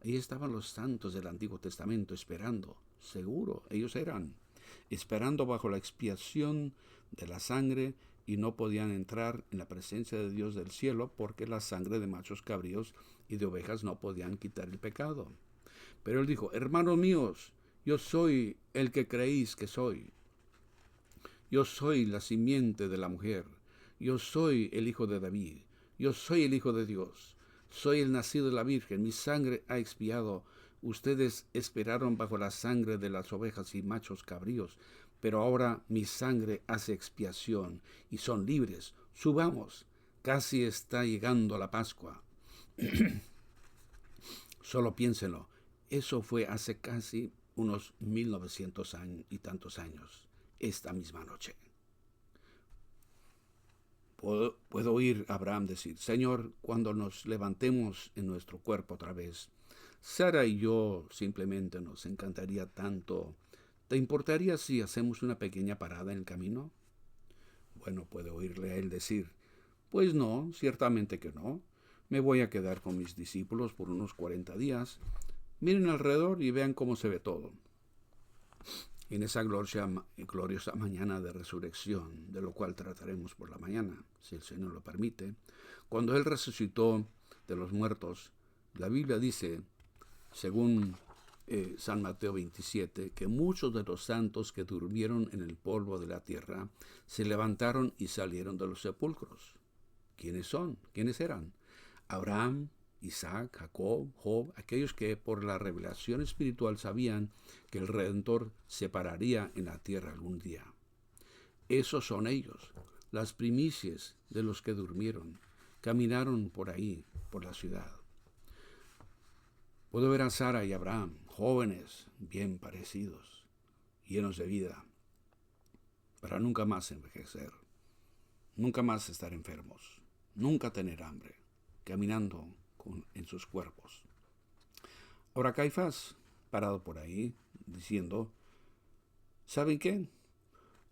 Ahí estaban los santos del Antiguo Testamento esperando, seguro, ellos eran, esperando bajo la expiación de la sangre y no podían entrar en la presencia de Dios del cielo porque la sangre de machos cabríos y de ovejas no podían quitar el pecado. Pero él dijo, hermanos míos, yo soy el que creéis que soy. Yo soy la simiente de la mujer. Yo soy el hijo de David. Yo soy el hijo de Dios. Soy el nacido de la Virgen. Mi sangre ha expiado. Ustedes esperaron bajo la sangre de las ovejas y machos cabríos, pero ahora mi sangre hace expiación y son libres. Subamos. Casi está llegando la Pascua. Solo piénsenlo. Eso fue hace casi unos 1900 años y tantos años. Esta misma noche. Puedo oír a Abraham decir, Señor, cuando nos levantemos en nuestro cuerpo otra vez, Sara y yo simplemente nos encantaría tanto. ¿Te importaría si hacemos una pequeña parada en el camino? Bueno, puedo oírle a él decir, pues no, ciertamente que no. Me voy a quedar con mis discípulos por unos 40 días. Miren alrededor y vean cómo se ve todo. En esa gloriosa mañana de resurrección, de lo cual trataremos por la mañana, si el Señor lo permite, cuando Él resucitó de los muertos, la Biblia dice, según San Mateo 27, que muchos de los santos que durmieron en el polvo de la tierra se levantaron y salieron de los sepulcros. ¿Quiénes son? ¿Quiénes eran? Abraham, Isaac, Jacob, Job, aquellos que por la revelación espiritual sabían que el Redentor se pararía en la tierra algún día. Esos son ellos, las primicias de los que durmieron, caminaron por ahí, por la ciudad. Puedo ver a Sara y Abraham, jóvenes, bien parecidos, llenos de vida, para nunca más envejecer, nunca más estar enfermos, nunca tener hambre, caminando en sus cuerpos. Ahora Caifás, parado por ahí, diciendo, ¿saben qué?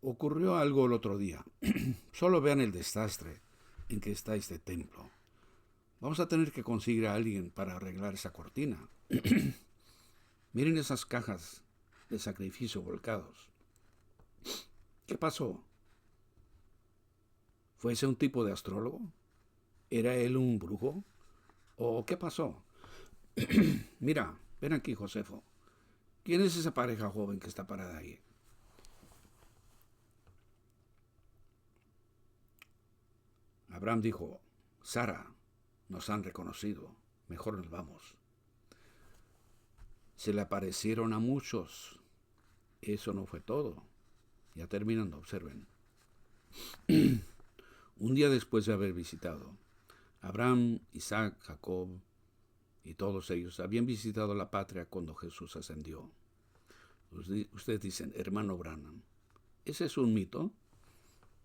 Ocurrió algo el otro día. Solo vean el desastre en que está este templo. Vamos a tener que conseguir a alguien para arreglar esa cortina. Miren esas cajas de sacrificio volcados. ¿Qué pasó? ¿Fue ese un tipo de astrólogo? ¿Era él un brujo? ¿O qué pasó? Mira, ven aquí, Josefo. ¿Quién es esa pareja joven que está parada ahí? Abraham dijo, Sara, nos han reconocido, mejor nos vamos. Se le aparecieron a muchos. Eso no fue todo. Ya terminando, observen. Un día después de haber visitado, Abraham, Isaac, Jacob y todos ellos habían visitado la patria cuando Jesús ascendió. Ustedes dicen, hermano Branham, ¿ese es un mito?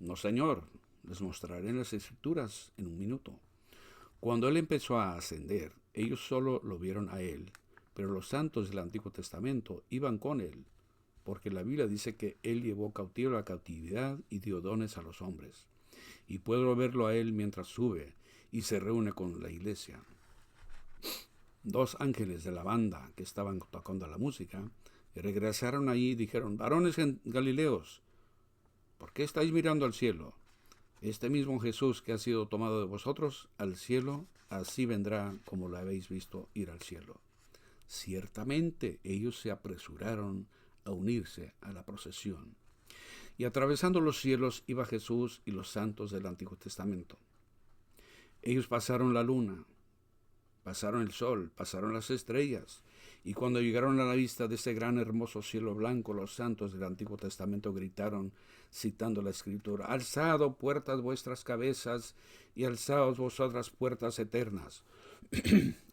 No, Señor, les mostraré las Escrituras en un minuto. Cuando él empezó a ascender, ellos solo lo vieron a él, pero los santos del Antiguo Testamento iban con él, porque la Biblia dice que él llevó cautivo la cautividad y dio dones a los hombres. Y puedo verlo a él mientras sube y se reúne con la iglesia. Dos ángeles de la banda que estaban tocando la música y regresaron allí y dijeron: varones galileos, ¿por qué estáis mirando al cielo? Este mismo Jesús que ha sido tomado de vosotros al cielo, así vendrá como lo habéis visto ir al cielo. Ciertamente ellos se apresuraron a unirse a la procesión. Y atravesando los cielos iba Jesús y los santos del Antiguo Testamento. Ellos pasaron la luna, pasaron el sol, pasaron las estrellas, y cuando llegaron a la vista de ese gran hermoso cielo blanco, los santos del Antiguo Testamento gritaron, citando la Escritura: alzad, puertas, vuestras cabezas, y alzaos vosotras, puertas eternas.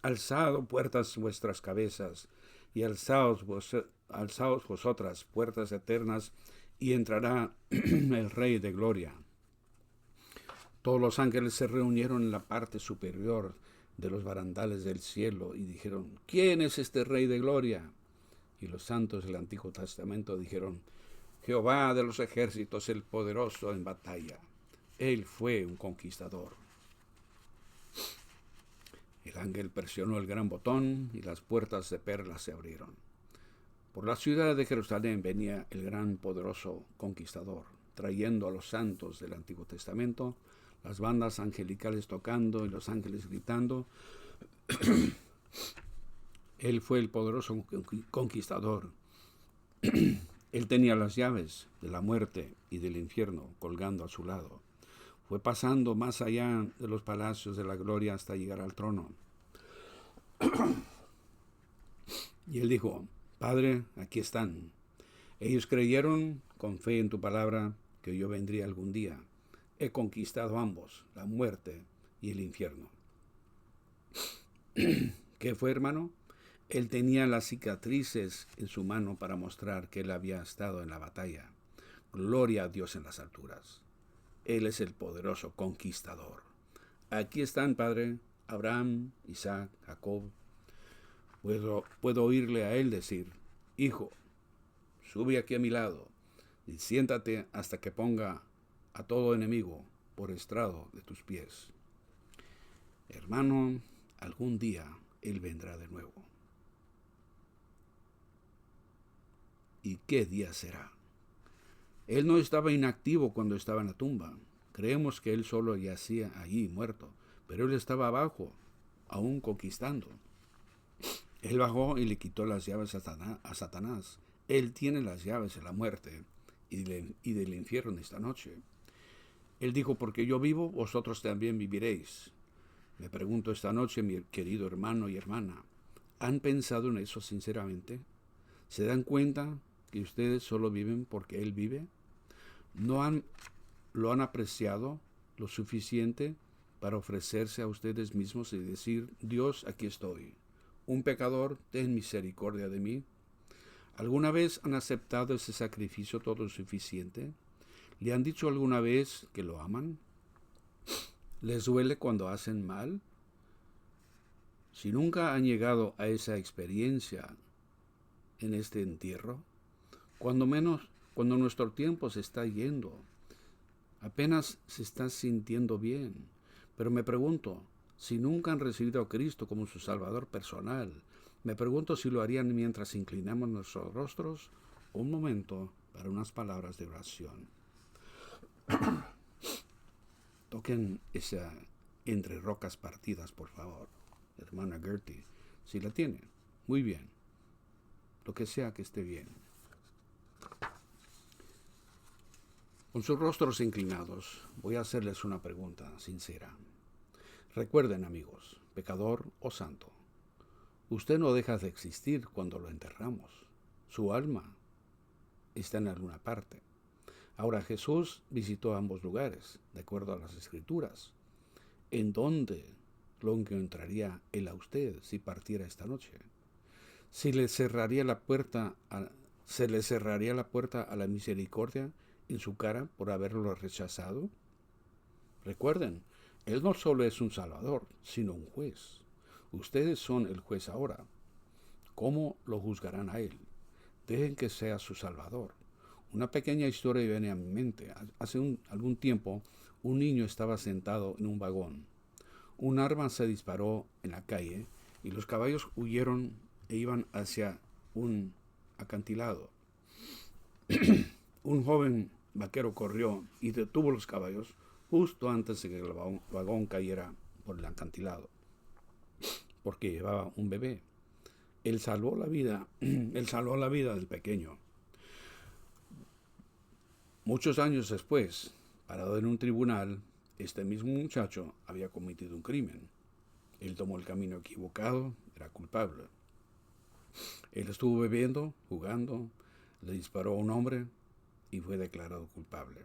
Alzad, puertas, vuestras cabezas, y alzaos vosotras, puertas eternas, y entrará el Rey de Gloria. Todos los ángeles se reunieron en la parte superior de los barandales del cielo y dijeron: ¿quién es este Rey de Gloria? Y los santos del Antiguo Testamento dijeron: Jehová de los ejércitos, el poderoso en batalla. Él fue un conquistador. El ángel presionó el gran botón y las puertas de perlas se abrieron. Por la ciudad de Jerusalén venía el gran poderoso conquistador, trayendo a los santos del Antiguo Testamento, las bandas angelicales tocando y los ángeles gritando. Él fue el poderoso conquistador. Él tenía las llaves de la muerte y del infierno colgando a su lado. Fue pasando más allá de los palacios de la gloria hasta llegar al trono. Y él dijo: Padre, aquí están. Ellos creyeron con fe en tu palabra que yo vendría algún día. He conquistado ambos, la muerte y el infierno. ¿Qué fue, hermano? Él tenía las cicatrices en su mano para mostrar que él había estado en la batalla. Gloria a Dios en las alturas. Él es el poderoso conquistador. Aquí están, Padre, Abraham, Isaac, Jacob. Puedo oírle a él decir: Hijo, sube aquí a mi lado y siéntate hasta que ponga a todo enemigo por estrado de tus pies. Hermano, algún día él vendrá de nuevo. ¿Y qué día será? Él no estaba inactivo cuando estaba en la tumba. Creemos que él solo yacía allí muerto, pero él estaba abajo, aún conquistando. Él bajó y le quitó las llaves a Satanás. Él tiene las llaves de la muerte y del infierno esta noche. Él dijo: porque yo vivo, vosotros también viviréis. Me pregunto esta noche, mi querido hermano y hermana, ¿han pensado en eso sinceramente? ¿Se dan cuenta que ustedes solo viven porque Él vive? ¿No lo han apreciado lo suficiente para ofrecerse a ustedes mismos y decir: Dios, aquí estoy, un pecador, ten misericordia de mí? ¿Alguna vez han aceptado ese sacrificio todo suficiente? ¿Le han dicho alguna vez que lo aman? ¿Les duele cuando hacen mal? Si nunca han llegado a esa experiencia en este entierro, cuando nuestro tiempo se está yendo, apenas se está sintiendo bien. Pero me pregunto, si nunca han recibido a Cristo como su Salvador personal, me pregunto si lo harían mientras inclinamos nuestros rostros. Un momento para unas palabras de oración. Toquen esa Entre Rocas Partidas, por favor, hermana Gertie, si la tiene. Muy bien. Lo que sea que esté bien. Con sus rostros inclinados, voy a hacerles una pregunta sincera. Recuerden, amigos, pecador o santo, usted no deja de existir cuando lo enterramos. Su alma está en alguna parte. Ahora, Jesús visitó ambos lugares, de acuerdo a las Escrituras. ¿En dónde lo encontraría él a usted si partiera esta noche? ¿Se le cerraría la puerta a la misericordia en su cara por haberlo rechazado? Recuerden, Él no solo es un Salvador, sino un juez. Ustedes son el juez ahora. ¿Cómo lo juzgarán a Él? Dejen que sea su Salvador. Una pequeña historia viene a mi mente. Hace algún tiempo, un niño estaba sentado en un vagón. Un arma se disparó en la calle y los caballos huyeron e iban hacia un acantilado. Un joven vaquero corrió y detuvo los caballos justo antes de que el vagón cayera por el acantilado, porque llevaba un bebé. Él salvó la vida del pequeño. Muchos años después, parado en un tribunal, este mismo muchacho había cometido un crimen. Él tomó el camino equivocado, era culpable. Él estuvo bebiendo, jugando, le disparó a un hombre y fue declarado culpable.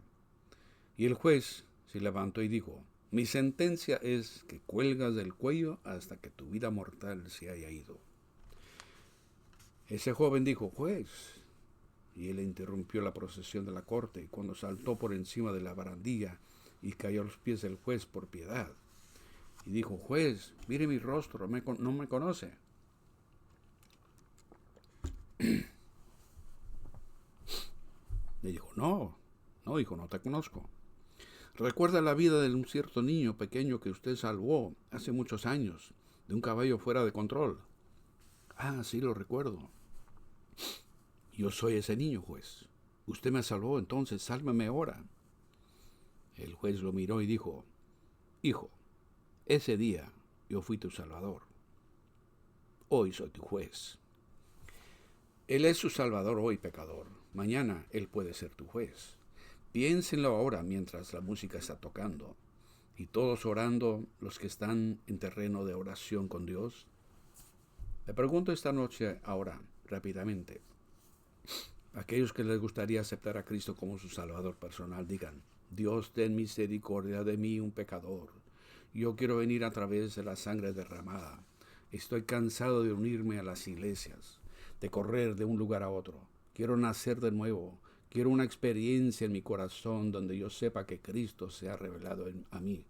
Y el juez se levantó y dijo: mi sentencia es que cuelgas del cuello hasta que tu vida mortal se haya ido. Ese joven dijo: juez. Y él interrumpió la procesión de la corte, y cuando saltó por encima de la barandilla y cayó a los pies del juez por piedad. Y dijo: juez, mire mi rostro, no me conoce. Le dijo: no, hijo, no te conozco. Recuerda la vida de un cierto niño pequeño que usted salvó hace muchos años, de un caballo fuera de control. Ah, sí, lo recuerdo. Yo soy ese niño, juez. Usted me salvó, entonces sálvame ahora. El juez lo miró y dijo: hijo, ese día yo fui tu salvador. Hoy soy tu juez. Él es su salvador hoy, pecador. Mañana Él puede ser tu juez. Piénsenlo ahora mientras la música está tocando y todos orando, los que están en terreno de oración con Dios. Le pregunto esta noche ahora, rápidamente, aquellos que les gustaría aceptar a Cristo como su Salvador personal, digan: Dios, ten misericordia de mí, un pecador. Yo quiero venir a través de la sangre derramada. Estoy cansado de unirme a las iglesias, de correr de un lugar a otro. Quiero nacer de nuevo. Quiero una experiencia en mi corazón donde yo sepa que Cristo se ha revelado a mí,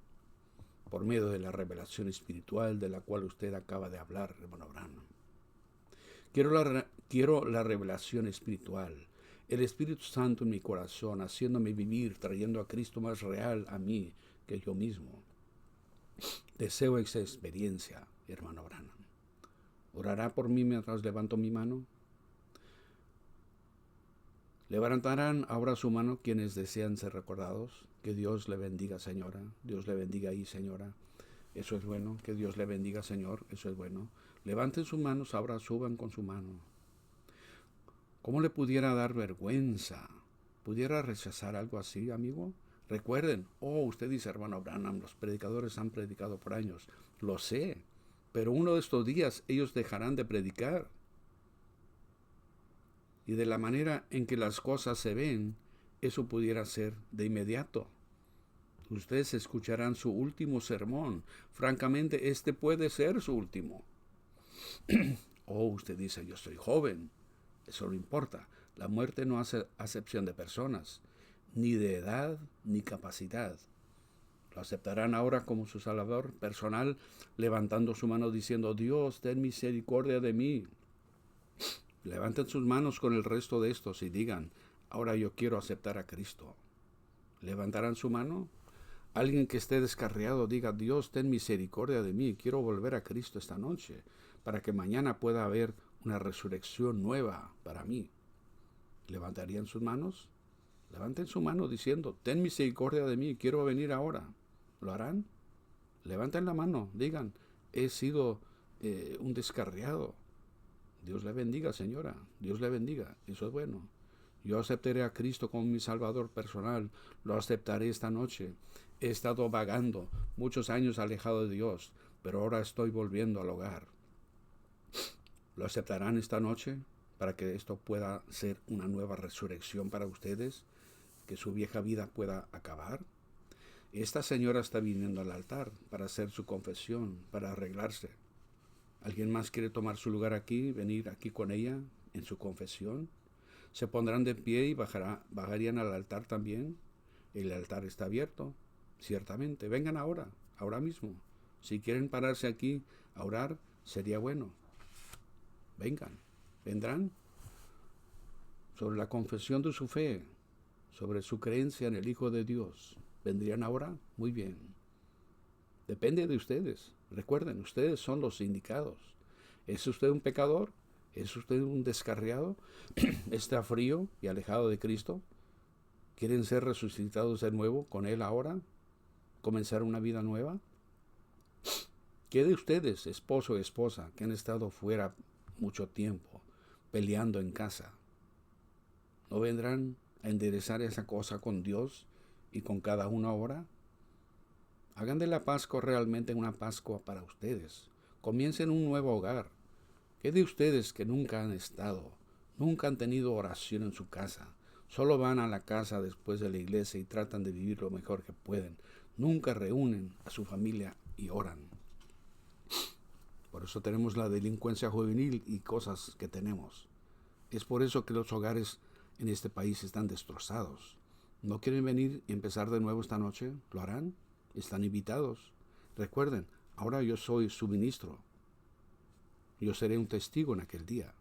por medio de la revelación espiritual de la cual usted acaba de hablar, hermano Branham. Quiero la revelación espiritual, el Espíritu Santo en mi corazón, haciéndome vivir, trayendo a Cristo más real a mí que yo mismo. Deseo esa experiencia, hermano Branham. ¿Orará por mí mientras levanto mi mano? ¿Levantarán ahora su mano quienes desean ser recordados? Que Dios le bendiga, señora. Dios le bendiga ahí, señora. Eso es bueno. Que Dios le bendiga, Señor. Eso es bueno. Levanten sus manos, ahora suban con su mano. ¿Cómo le pudiera dar vergüenza? ¿Pudiera rechazar algo así, amigo? Recuerden, usted dice, hermano Branham, los predicadores han predicado por años. Lo sé, pero uno de estos días ellos dejarán de predicar. Y de la manera en que las cosas se ven, eso pudiera ser de inmediato. Ustedes escucharán su último sermón. Francamente, este puede ser su último. Usted dice: yo soy joven. Eso no importa. La muerte no hace acepción de personas, ni de edad, ni capacidad. Lo aceptarán ahora como su salvador personal, levantando su mano diciendo: Dios, ten misericordia de mí. Levanten sus manos con el resto de estos y digan: ahora yo quiero aceptar a Cristo. ¿Levantarán su mano? Alguien que esté descarriado diga: Dios, ten misericordia de mí. Quiero volver a Cristo esta noche, para que mañana pueda haber una resurrección nueva para mí. ¿Levantarían sus manos? Levanten su mano diciendo: ten misericordia de mí, quiero venir ahora. ¿Lo harán? Levanten la mano, digan: he sido un descarriado. Dios le bendiga, señora. Dios le bendiga. Eso es bueno. Yo aceptaré a Cristo como mi Salvador personal. Lo aceptaré esta noche. He estado vagando muchos años alejado de Dios, pero ahora estoy volviendo al hogar. ¿Lo aceptarán esta noche para que esto pueda ser una nueva resurrección para ustedes? Que su vieja vida pueda acabar. Esta señora está viniendo al altar para hacer su confesión, para arreglarse. ¿Alguien más quiere tomar su lugar aquí, venir aquí con ella en su confesión? Se pondrán de pie y bajarían al altar también. El altar está abierto, ciertamente. Vengan ahora mismo. Si quieren pararse aquí a orar, sería bueno. Vengan, vendrán sobre la confesión de su fe, sobre su creencia en el Hijo de Dios. ¿Vendrían ahora? Muy bien. Depende de ustedes. Recuerden, ustedes son los indicados. ¿Es usted un pecador? ¿Es usted un descarriado? ¿Está frío y alejado de Cristo? ¿Quieren ser resucitados de nuevo con Él ahora? ¿Comenzar una vida nueva? ¿Qué de ustedes, esposo o esposa, que han estado fuera mucho tiempo, peleando en casa? ¿No vendrán a enderezar esa cosa con Dios y con cada uno ahora? Hagan de la Pascua realmente una Pascua para ustedes. Comiencen un nuevo hogar. ¿Qué de ustedes que nunca han estado, nunca han tenido oración en su casa? Solo van a la casa después de la iglesia y tratan de vivir lo mejor que pueden. Nunca reúnen a su familia y oran. Por eso tenemos la delincuencia juvenil y cosas que tenemos. Es por eso que los hogares en este país están destrozados. ¿No quieren venir y empezar de nuevo esta noche? ¿Lo harán? Están invitados. Recuerden, ahora yo soy su ministro. Yo seré un testigo en aquel día.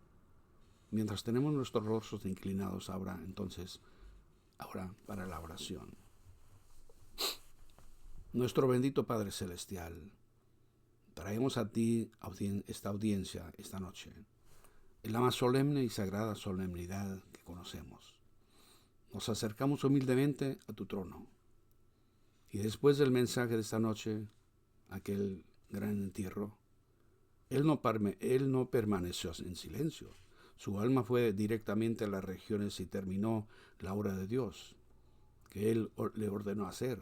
Mientras tenemos nuestros rostros inclinados ahora para la oración. Nuestro bendito Padre Celestial, traemos a ti esta audiencia esta noche, en la más solemne y sagrada solemnidad que conocemos. Nos acercamos humildemente a tu trono. Y después del mensaje de esta noche, aquel gran entierro, Él no permaneció en silencio. Su alma fue directamente a las regiones y terminó la obra de Dios que Él le ordenó hacer.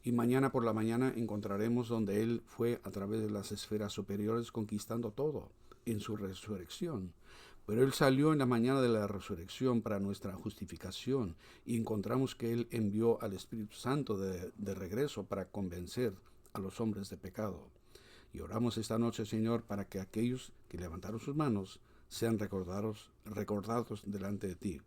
Y mañana por la mañana encontraremos donde Él fue a través de las esferas superiores conquistando todo en su resurrección. Pero Él salió en la mañana de la resurrección para nuestra justificación y encontramos que Él envió al Espíritu Santo de regreso para convencer a los hombres de pecado. Y oramos esta noche, Señor, para que aquellos que levantaron sus manos sean recordados delante de ti.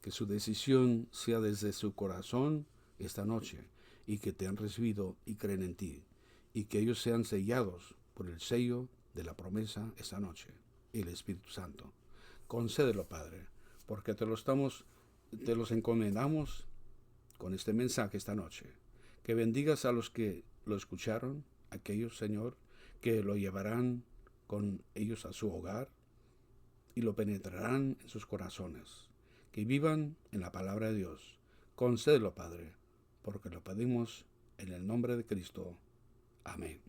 Que su decisión sea desde su corazón esta noche y que te han recibido y creen en ti. Y que ellos sean sellados por el sello de la promesa esta noche, el Espíritu Santo. Concédelo, Padre, porque te los encomendamos con este mensaje esta noche. Que bendigas a los que lo escucharon, aquellos, Señor, que lo llevarán con ellos a su hogar y lo penetrarán en sus corazones. Que vivan en la palabra de Dios. Concédelo, Padre, porque lo pedimos en el nombre de Cristo. Amén.